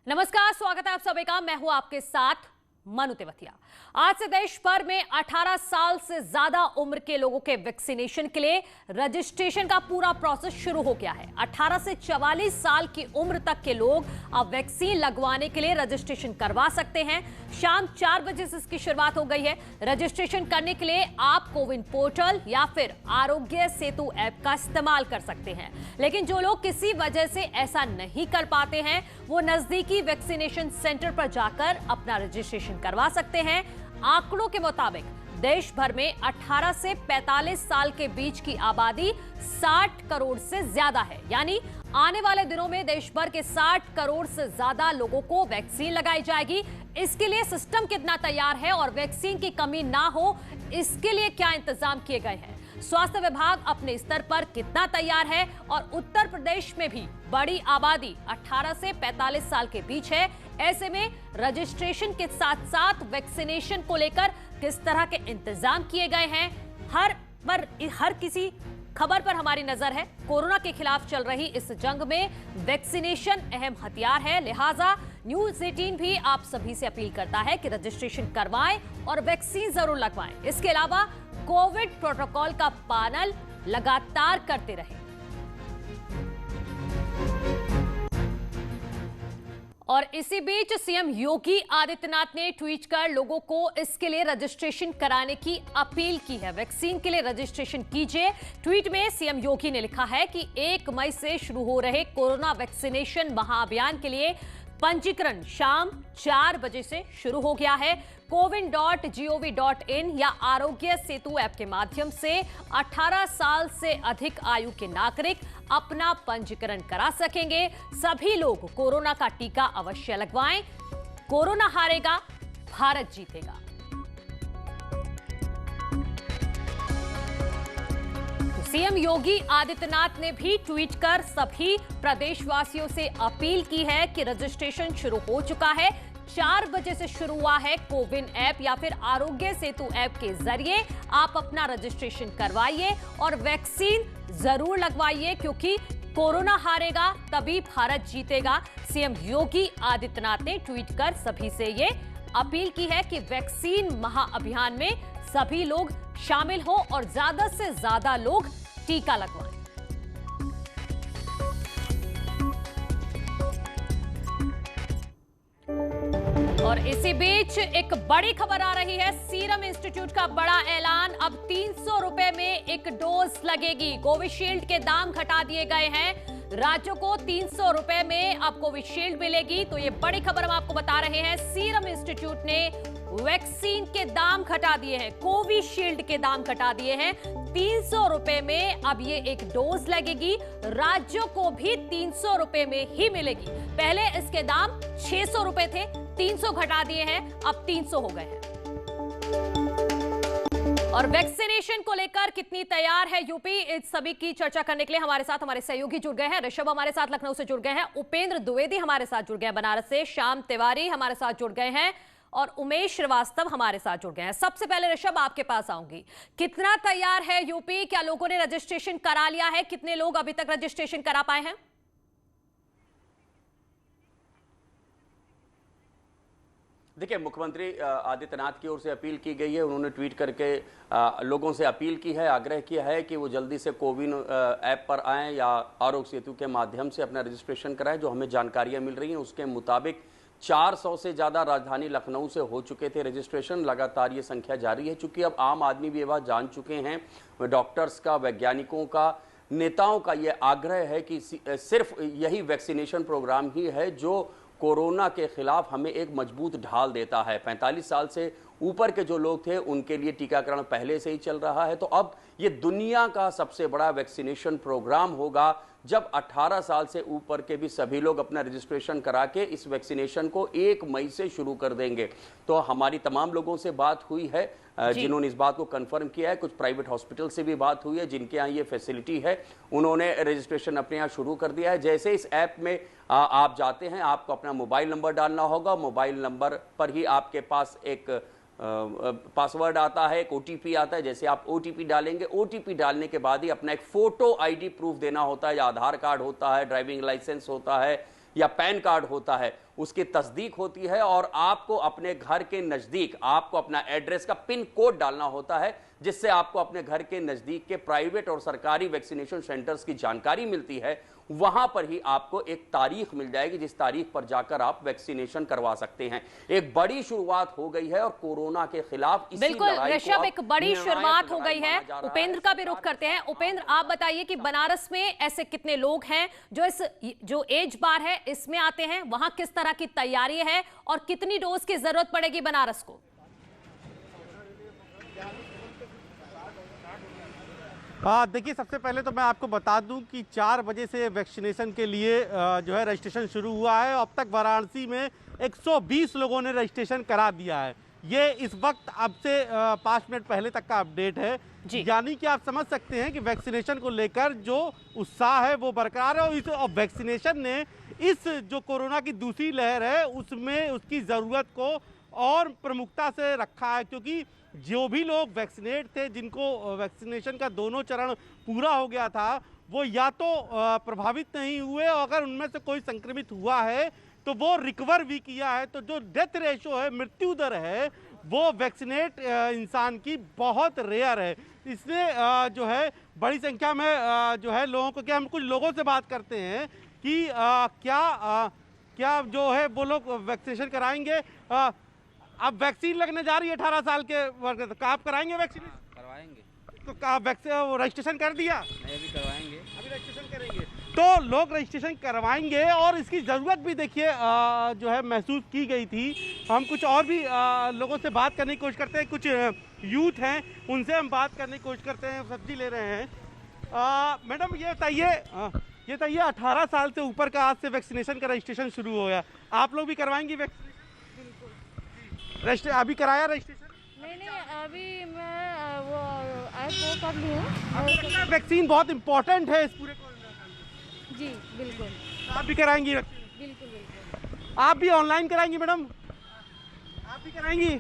नमस्कार, स्वागत है आप सभी का। मैं हूं आपके साथ मनु तेवतिया। आज से देश भर में 18 साल से ज्यादा उम्र के लोगों के वैक्सीनेशन के लिए रजिस्ट्रेशन का पूरा प्रोसेस शुरू हो गया है। 18 से 44 साल की उम्र तक के लोग अब वैक्सीन लगवाने के लिए रजिस्ट्रेशन करवा सकते हैं। शाम 4 बजे से इसकी शुरुआत हो गई है। रजिस्ट्रेशन करने के लिए आप कोविन पोर्टल या फिर आरोग्य सेतु ऐप का इस्तेमाल कर सकते हैं। लेकिन जो लोग किसी वजह से ऐसा नहीं कर पाते हैं, वो नजदीकी वैक्सीनेशन सेंटर पर जाकर अपना रजिस्ट्रेशन करवा सकते हैं। आंकड़ों के मुताबिक देश भर में 18 से 45 साल के बीच की आबादी 60 करोड़ से ज्यादा है। यानी आने वाले दिनों में देश भर के 60 करोड़ से ज्यादा लोगों को वैक्सीन लगाई जाएगी। इसके लिए सिस्टम कितना तैयार है और वैक्सीन की कमी ना हो, इसके लिए क्या इंतजाम किए गए हैं, स्वास्थ्य विभाग अपने स्तर पर कितना तैयार है, और उत्तर प्रदेश में भी बड़ी आबादी 18 से 45 साल के बीच है। ऐसे में रजिस्ट्रेशन के साथ साथ वैक्सीनेशन को लेकर किस तरह के इंतजाम किए गए हैं, हर किसी खबर पर हमारी नजर है। कोरोना के खिलाफ चल रही इस जंग में वैक्सीनेशन अहम हथियार है, लिहाजा न्यूज़ 18 भी आप सभी से अपील करता है कि रजिस्ट्रेशन करवाएं और वैक्सीन जरूर लगवाएं। इसके अलावा कोविड प्रोटोकॉल का पालन लगातार करते रहें। और इसी बीच सीएम योगी आदित्यनाथ ने ट्वीट कर लोगों को इसके लिए रजिस्ट्रेशन कराने की अपील की है। वैक्सीन के लिए रजिस्ट्रेशन कीजिए। ट्वीट में सीएम योगी ने लिखा है कि 1 मई से शुरू हो रहे कोरोना वैक्सीनेशन महाअभियान के लिए पंजीकरण शाम 4 बजे से शुरू हो गया है। cowin.gov.in या आरोग्य सेतु ऐप के माध्यम से 18 साल से अधिक आयु के नागरिक अपना पंजीकरण करा सकेंगे। सभी लोग कोरोना का टीका अवश्य लगवाएं। कोरोना हारेगा, भारत जीतेगा। सीएम योगी आदित्यनाथ ने भी ट्वीट कर सभी प्रदेशवासियों से अपील की है कि रजिस्ट्रेशन शुरू हो चुका है। 4 बजे से शुरू हुआ है। कोविन ऐप या फिर आरोग्य सेतु ऐप के जरिए आप अपना रजिस्ट्रेशन करवाइए और वैक्सीन जरूर लगवाइए, क्योंकि कोरोना हारेगा तभी भारत जीतेगा। सीएम योगी आदित्यनाथ ने ट्वीट कर सभी से ये अपील की है कि वैक्सीन महाअभियान में सभी लोग शामिल हो और ज्यादा से ज्यादा लोग टीका लगवाएं। और इसी बीच एक बड़ी खबर आ रही है। सीरम इंस्टीट्यूट का बड़ा ऐलान, अब 300 रुपए में एक डोज लगेगी। कोविशील्ड के दाम घटा दिए गए हैं। राज्यों को 300 रुपए में अब कोविशील्ड मिलेगी। तो ये बड़ी खबर हम आपको बता रहे हैं। सीरम इंस्टीट्यूट ने वैक्सीन के दाम घटा दिए हैं, कोविशील्ड के दाम घटा दिए हैं। 300 रुपए में अब ये एक डोज लगेगी। राज्यों को भी 300 रुपए में ही मिलेगी। पहले इसके दाम 600 रुपए थे, 300 घटा दिए हैं, अब 300 हो गए हैं। और वैक्सीनेशन को लेकर कितनी तैयार है यूपी, इस सभी की चर्चा करने के लिए हमारे साथ हमारे सहयोगी जुड़ गए हैं। ऋषभ हमारे साथ लखनऊ से जुड़ गए हैं, उपेंद्र द्विवेदी हमारे साथ जुड़ गए हैं बनारस से, श्याम तिवारी हमारे साथ जुड़ गए हैं और उमेश श्रीवास्तव हमारे साथ जुड़ गए हैं। सबसे पहले ऋषभ, आपके पास आऊंगी। कितना तैयार है यूपी? क्या लोगों ने रजिस्ट्रेशन करा लिया है? कितने लोग अभी तक रजिस्ट्रेशन करा पाए हैं? देखिए, मुख्यमंत्री आदित्यनाथ की ओर से अपील की गई है। उन्होंने ट्वीट करके लोगों से अपील की है, आग्रह किया है कि वो जल्दी से कोविन ऐप पर आएं या आरोग्य सेतु के माध्यम से अपना रजिस्ट्रेशन कराएं। जो हमें जानकारियां मिल रही हैं उसके मुताबिक 400 से ज़्यादा राजधानी लखनऊ से हो चुके थे रजिस्ट्रेशन। लगातार ये संख्या जारी है। चूँकि अब आम आदमी भी ये बात जान चुके हैं, डॉक्टर्स का, वैज्ञानिकों का, नेताओं का ये आग्रह है कि सिर्फ यही वैक्सीनेशन प्रोग्राम ही है जो कोरोना के खिलाफ हमें एक मजबूत ढाल देता है। 45 साल से ऊपर के जो लोग थे उनके लिए टीकाकरण पहले से ही चल रहा है। तो अब ये दुनिया का सबसे बड़ा वैक्सीनेशन प्रोग्राम होगा जब 18 साल से ऊपर के भी सभी लोग अपना रजिस्ट्रेशन करा के इस वैक्सीनेशन को 1 मई से शुरू कर देंगे। तो हमारी तमाम लोगों से बात हुई है जिन्होंने इस बात को कंफर्म किया है। कुछ प्राइवेट हॉस्पिटल से भी बात हुई है जिनके यहाँ ये फैसिलिटी है, उन्होंने रजिस्ट्रेशन अपने यहाँ शुरू कर दिया है। जैसे इस ऐप में आप जाते हैं, आपको अपना मोबाइल नंबर डालना होगा। मोबाइल नंबर पर ही आपके पास एक पासवर्ड आता है, एक ओटीपी आता है। जैसे आप ओटीपी डालेंगे, ओटीपी डालने के बाद ही अपना एक फोटो आईडी प्रूफ देना होता है, या आधार कार्ड होता है, ड्राइविंग लाइसेंस होता है, या पैन कार्ड होता है, उसकी तस्दीक होती है और आपको अपने घर के नजदीक आपको अपना एड्रेस का पिन कोड डालना होता है, जिससे आपको अपने घर के नजदीक के प्राइवेट और सरकारी वैक्सीनेशन सेंटर्स की जानकारी मिलती है। वहां पर ही आपको एक तारीख मिल जाएगी जिस तारीख पर जाकर आप वैक्सीनेशन करवा सकते हैं। एक बड़ी शुरुआत हो गई है और कोरोना के खिलाफ इसी बिल्कुल लड़ाई ऋषभ, एक बड़ी शुरुआत हो गई है। उपेंद्र का भी रुख करते हैं। उपेंद्र, आप बताइए कि बनारस में ऐसे कितने लोग हैं जो एज बार है इसमें आते हैं, वहां किस तरह की तैयारी है और कितनी डोज की जरूरत पड़ेगी बनारस को? देखिए, सबसे पहले तो मैं आपको बता दूं कि 4 बजे से वैक्सीनेशन के लिए जो है रजिस्ट्रेशन शुरू हुआ है। अब तक वाराणसी में 120 लोगों ने रजिस्ट्रेशन करा दिया है। ये इस वक्त अब से 5 मिनट पहले तक का अपडेट है। यानी कि आप समझ सकते हैं कि वैक्सीनेशन को लेकर जो उत्साह है वो बरकरार है और वैक्सीनेशन ने इस जो कोरोना की दूसरी लहर है उसमें उसकी ज़रूरत को और प्रमुखता से रखा है, क्योंकि जो भी लोग वैक्सीनेट थे, जिनको वैक्सीनेशन का दोनों चरण पूरा हो गया था, वो या तो प्रभावित नहीं हुए और अगर उनमें से कोई संक्रमित हुआ है तो वो रिकवर भी किया है। तो जो डेथ रेशो है, मृत्यु दर है, वो वैक्सीनेट इंसान की बहुत रेयर है। इसलिए जो है बड़ी संख्या में जो है लोगों को, क्या हम कुछ लोगों से बात करते हैं कि क्या जो है वो लोग वैक्सीनेशन कराएंगे। अब वैक्सीन लगने जा रही है 18 साल के वर्ग, तो आप कराएंगे वैक्सीन? करवाएंगे। तो आप रजिस्ट्रेशन कर दिया? नहीं, अभी करवाएंगे। अभी रजिस्ट्रेशन करेंगे। तो लोग रजिस्ट्रेशन करवाएंगे और इसकी ज़रूरत भी देखिए जो है महसूस की गई थी। हम कुछ और भी लोगों से बात करने की कोशिश करते हैं। कुछ यूथ हैं, उनसे हम बात करने की कोशिश करते हैं। सब्जी ले रहे हैं। मैडम ये बताइए 18 साल से ऊपर का आज से वैक्सीनेशन का रजिस्ट्रेशन शुरू हो गया, आप लोग भी करवाएंगी वैक्सीनेशन? अभी कराया रजिस्ट्रेशन? नहीं, अभी मैं वो ऐप कर ली हूँ। वैक्सीन बहुत इंपॉर्टेंट है इस पूरे कोरोना। जी बिल्कुल। आप भी कराएंगी? बिल्कुल। आप भी ऑनलाइन कराएंगी मैडम? आप भी कराएंगी?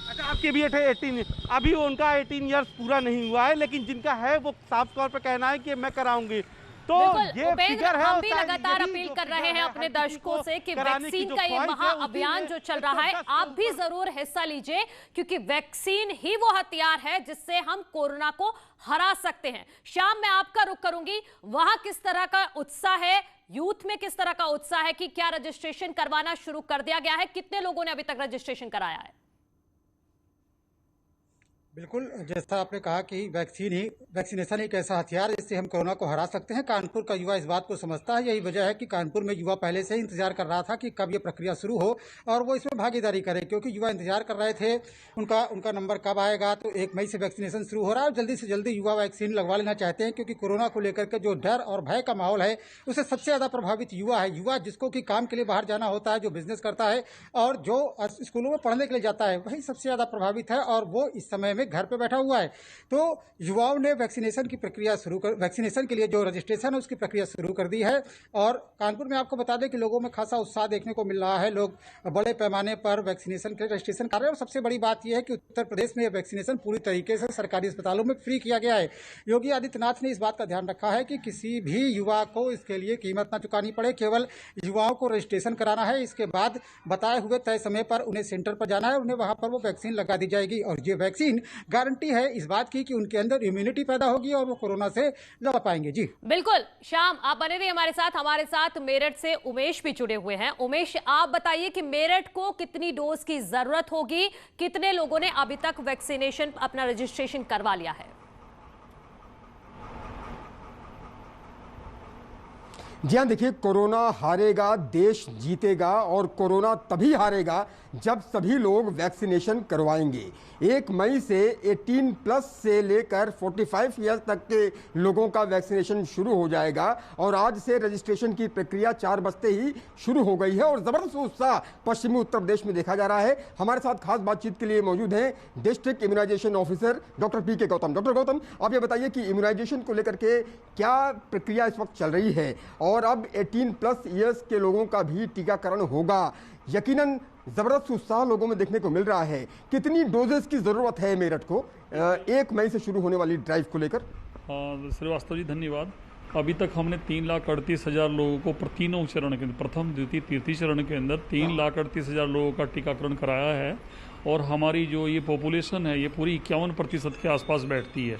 अच्छा, आपके भी 18, अभी उनका 18 ईयर्स पूरा नहीं हुआ है, लेकिन जिनका है वो साफ तौर पर कहना है कि मैं कराऊंगी। तो ये फिगर है। हम भी लगातार अपील कर रहे हैं अपने दर्शकों से कि वैक्सीन का ये महाअभियान जो चल रहा है, आप भी जरूर हिस्सा लीजिए, क्योंकि वैक्सीन ही वो हथियार है जिससे हम कोरोना को हरा सकते हैं। शाम में आपका रुख करूंगी, वहां किस तरह का उत्साह है, यूथ में किस तरह का उत्साह है कि क्या रजिस्ट्रेशन करवाना शुरू कर दिया गया है, कितने लोगों ने अभी तक रजिस्ट्रेशन कराया है? बिल्कुल, जैसा आपने कहा कि वैक्सीनेशन एक ऐसा हथियार है जिससे हम कोरोना को हरा सकते हैं। कानपुर का युवा इस बात को समझता है। यही वजह है कि कानपुर में युवा पहले से ही इंतजार कर रहा था कि कब ये प्रक्रिया शुरू हो और वो इसमें भागीदारी करे, क्योंकि युवा इंतजार कर रहे थे उनका नंबर कब आएगा। तो 1 मई से वैक्सीनेशन शुरू हो रहा है और जल्दी से जल्दी युवा वैक्सीन लगवा लेना चाहते हैं, क्योंकि कोरोना को लेकर के जो डर और भय का माहौल है उससे सबसे ज़्यादा प्रभावित युवा है। युवा जिसको कि काम के लिए बाहर जाना होता है, जो बिजनेस करता है और जो स्कूलों में पढ़ने के लिए जाता है, वही सबसे ज़्यादा प्रभावित है और वो इस समय में घर पर बैठा हुआ है। तो युवाओं ने वैक्सीनेशन के लिए जो रजिस्ट्रेशन है उसकी प्रक्रिया शुरू कर दी है। और कानपुर में आपको बता दें कि लोगों में खासा उत्साह देखने को मिल रहा है। लोग बड़े पैमाने पर वैक्सीनेशन के रजिस्ट्रेशन कर रहे हैं और सबसे बड़ी बात यह है कि उत्तर प्रदेश में यह वैक्सीनेशन पूरी तरीके से सरकारी अस्पतालों में फ्री किया गया है। योगी आदित्यनाथ ने इस बात का ध्यान रखा है कि किसी भी युवा को इसके लिए कीमत न चुकानी पड़े, केवल युवाओं को रजिस्ट्रेशन कराना है। इसके बाद बताए हुए तय समय पर उन्हें सेंटर पर जाना है, उन्हें वहां पर वो वैक्सीन लगा दी जाएगी और ये वैक्सीन गारंटी है इस बात की कि उनके अंदर इम्यूनिटी पैदा होगी और वो कोरोना से लड़ पाएंगे। जी बिल्कुल। शाम, आप बने रहिए हमारे साथ मेरठ से उमेश भी जुड़े हुए हैं। उमेश, आप बताइए कि मेरठ को कितनी डोज की जरूरत होगी, कितने लोगों ने अभी तक वैक्सीनेशन अपना रजिस्ट्रेशन करवा लिया है? जी हाँ, देखिए, कोरोना हारेगा, देश जीतेगा और कोरोना तभी हारेगा जब सभी लोग वैक्सीनेशन करवाएंगे। 1 मई से 18+ से लेकर 45 ईयर्स तक के लोगों का वैक्सीनेशन शुरू हो जाएगा और आज से रजिस्ट्रेशन की प्रक्रिया 4 बजते ही शुरू हो गई है और ज़बरदस्त उत्साह पश्चिमी उत्तर प्रदेश में देखा जा रहा है। हमारे साथ खास बातचीत के लिए मौजूद हैं district immunisation officer doctor P K. Gautam. Doctor Gautam, आप ये बताइए कि इम्यूनाइजेशन को लेकर के क्या प्रक्रिया इस वक्त चल रही है और अब 18+ ईयर्स के लोगों का भी टीकाकरण होगा। यकीनन ज़बरदस्त उत्साह लोगों में देखने को मिल रहा है। कितनी डोजेस की ज़रूरत है मेरठ को 1 मई से शुरू होने वाली ड्राइव को लेकर? श्रीवास्तव जी धन्यवाद। अभी तक हमने 3,38,000 लोगों को तीनों चरण के अंदर, प्रथम द्वितीय तृतीय चरण के अंदर 3,38,000 लोगों का टीकाकरण कराया है। और हमारी जो ये पॉपुलेशन है ये पूरी 51% के आसपास बैठती है।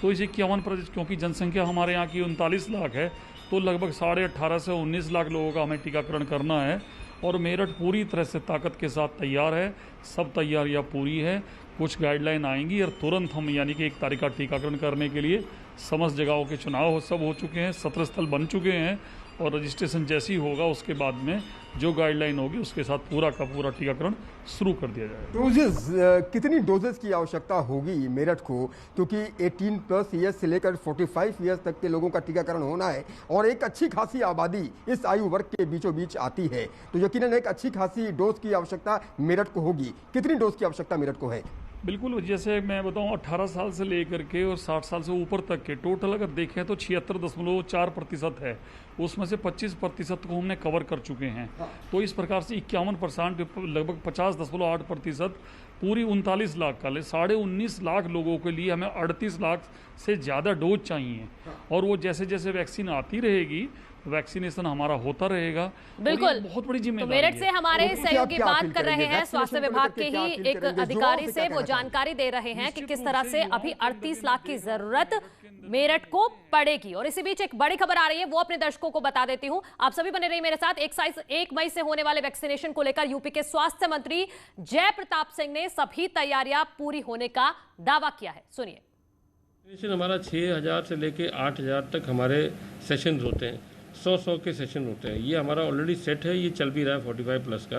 तो इस 51%, क्योंकि जनसंख्या हमारे यहाँ की 39 लाख है, तो लगभग 18.5 से 19 लाख लोगों का हमें टीकाकरण करना है। और मेरठ पूरी तरह से ताकत के साथ तैयार है, सब तैयारियां पूरी है। कुछ गाइडलाइन आएंगी और तुरंत हम यानी कि 1 तारीख का टीकाकरण करने के लिए समस्त जगहों के चुनाव सब हो चुके हैं, सत्र स्थल बन चुके हैं और रजिस्ट्रेशन जैसी होगा उसके बाद में जो गाइडलाइन होगी उसके साथ पूरा का पूरा टीकाकरण शुरू कर दिया जाएगा। डोजेस, कितनी डोजेस की आवश्यकता होगी मेरठ को, क्योंकि 18+ ईयर्स से लेकर 45 ईयर्स तक के लोगों का टीकाकरण होना है और एक अच्छी खासी आबादी इस आयु वर्ग के बीचों बीच आती है, तो यकीनन एक अच्छी खासी डोज की आवश्यकता मेरठ को होगी। कितनी डोज की आवश्यकता मेरठ को है? बिल्कुल, जैसे मैं बताऊं 18 साल से लेकर के और 60 साल से ऊपर तक के टोटल अगर देखें तो 76.4% है, उसमें से 25% को हमने कवर कर चुके हैं। तो इस प्रकार से 51% लगभग 50.8% पूरी 39 लाख का 19.5 लाख लोगों के लिए हमें 38 लाख से ज़्यादा डोज चाहिए। और वो जैसे जैसे वैक्सीन आती रहेगी वैक्सीनेशन हमारा होता रहेगा। बिल्कुल, बहुत बड़ी तो जिम्मेदारी मेरठ से हमारे सहयोगी बात कर रहे हैं स्वास्थ्य विभाग के ही एक अधिकारी से, वो जानकारी दे रहे हैं कि किस तरह से अभी 38 लाख की जरूरत मेरठ को पड़ेगी। और इसी बीच एक बड़ी खबर आ रही है, वो अपने दर्शकों को बता देती हूं। आप सभी बने रहिए मेरे साथ। 1 मई से होने वाले वैक्सीनेशन को लेकर यूपी के स्वास्थ्य मंत्री जय प्रताप सिंह ने सभी तैयारियां पूरी होने का दावा किया है। सुनिए। वैक्सीनेशन हमारा 6,000 से लेके 8,000 तक हमारे सेशन होते हैं, 100 के सेशन होते हैं। ये हमारा ऑलरेडी सेट है, ये चल भी रहा है 45+ का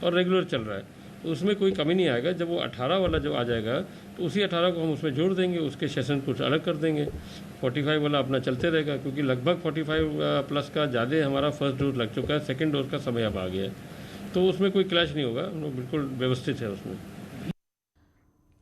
और रेगुलर चल रहा है, तो उसमें कोई कमी नहीं आएगा। जब वो 18 वाला जब आ जाएगा तो उसी 18 को हम उसमें जोड़ देंगे, उसके सेशन कुछ अलग कर देंगे। 45 वाला अपना चलते रहेगा, क्योंकि लगभग 45+ का ज़्यादा हमारा फर्स्ट डोज लग चुका है, सेकेंड डोज का समय अब आ गया है, तो उसमें कोई क्लैश नहीं होगा, बिल्कुल व्यवस्थित है उसमें।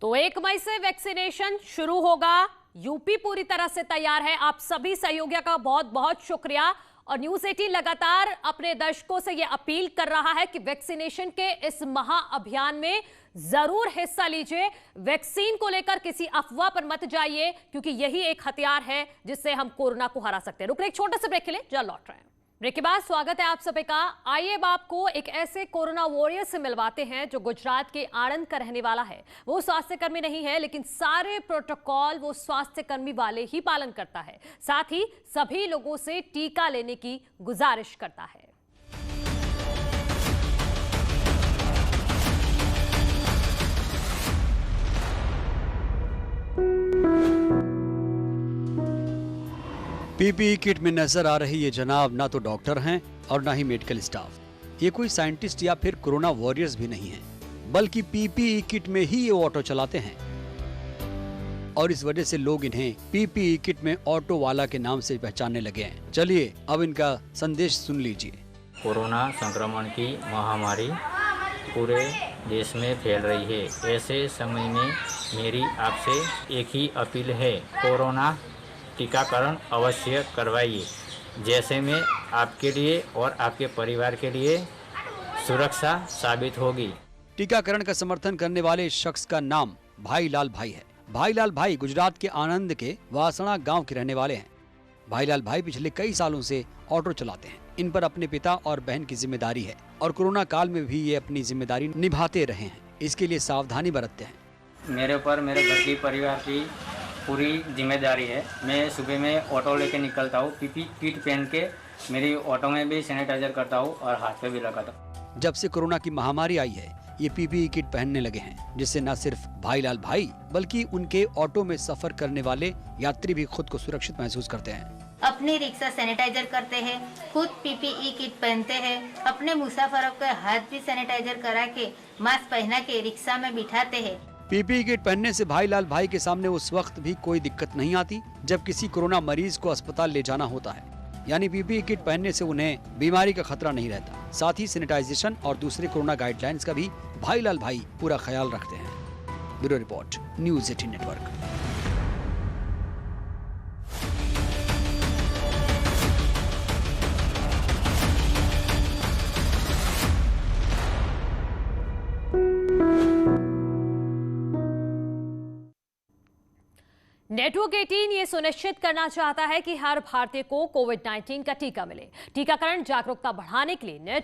तो 1 मई से वैक्सीनेशन शुरू होगा, यूपी पूरी तरह से तैयार है। आप सभी सहयोगियों का बहुत बहुत शुक्रिया। और न्यूज़ 18 लगातार अपने दर्शकों से यह अपील कर रहा है कि वैक्सीनेशन के इस महाअभियान में जरूर हिस्सा लीजिए। वैक्सीन को लेकर किसी अफवाह पर मत जाइए, क्योंकि यही एक हथियार है जिससे हम कोरोना को हरा सकते हैं। रुक रहे एक छोटे से ब्रेक के लिए, जल्द लौट रहे हैं। ब्रेक के बाद स्वागत है आप सभी का। आइए अब आपको एक ऐसे कोरोना वॉरियर से मिलवाते हैं जो गुजरात के आणंद का रहने वाला है। वो स्वास्थ्य कर्मी नहीं है, लेकिन सारे प्रोटोकॉल वो स्वास्थ्य कर्मी वाले ही पालन करता है। साथ ही सभी लोगों से टीका लेने की गुजारिश करता है। पीपीई किट में नजर आ रही ये जनाब ना तो डॉक्टर हैं और ना ही मेडिकल स्टाफ। ये कोई साइंटिस्ट या फिर कोरोना वॉरियर्स भी नहीं हैं, बल्कि पीपीई किट में ही ये ऑटो चलाते हैं। और इस वजह से लोग इन्हें पीपीई किट में ऑटो वाला के नाम से पहचानने लगे हैं। चलिए अब इनका संदेश सुन लीजिए। कोरोना संक्रमण की महामारी पूरे देश में फैल रही है। ऐसे समय में मेरी आपसे एक ही अपील है, कोरोना टीकाकरण अवश्य करवाइए, जैसे में आपके लिए और आपके परिवार के लिए सुरक्षा साबित होगी। टीकाकरण का समर्थन करने वाले शख्स का नाम भाईलाल भाई है। भाईलाल भाई गुजरात के आणंद के वासणा गांव के रहने वाले हैं। भाईलाल भाई पिछले कई सालों से ऑटो चलाते हैं। इन पर अपने पिता और बहन की जिम्मेदारी है और कोरोना काल में भी ये अपनी जिम्मेदारी निभाते रहे हैं। इसके लिए सावधानी बरतते हैं। मेरे ऊपर मेरे घर की परिवार की पूरी जिम्मेदारी है। मैं सुबह में ऑटो लेके निकलता हूँ, पीपी किट पहन के मेरी ऑटो में भी सैनिटाइजर करता हूँ और हाथ पे भी लगाता हूँ। जब से कोरोना की महामारी आई है, ये पीपीई किट पहनने लगे हैं, जिससे न सिर्फ भाईलाल भाई बल्कि उनके ऑटो में सफर करने वाले यात्री भी खुद को सुरक्षित महसूस करते हैं। अपनी रिक्शा सैनिटाइजर करते हैं, खुद पीपीई किट पहनते हैं, अपने मुसाफरों के हाथ भी सैनिटाइजर करा के मास्क पहना के रिक्शा में बिठाते हैं। पीपीई किट पहनने से भाईलाल भाई के सामने उस वक्त भी कोई दिक्कत नहीं आती जब किसी कोरोना मरीज को अस्पताल ले जाना होता है। यानी पीपीई किट पहनने से उन्हें बीमारी का खतरा नहीं रहता। साथ ही सैनिटाइजेशन और दूसरे कोरोना गाइडलाइंस का भी भाईलाल भाई पूरा ख्याल रखते हैं। Bureau report, news 18 network. Network 18 ये सुनिश्चित करना चाहता है कि हर भारतीय को कोविड-19 का टीका मिले। टीकाकरण जागरूकता बढ़ाने के लिए नेटवर्क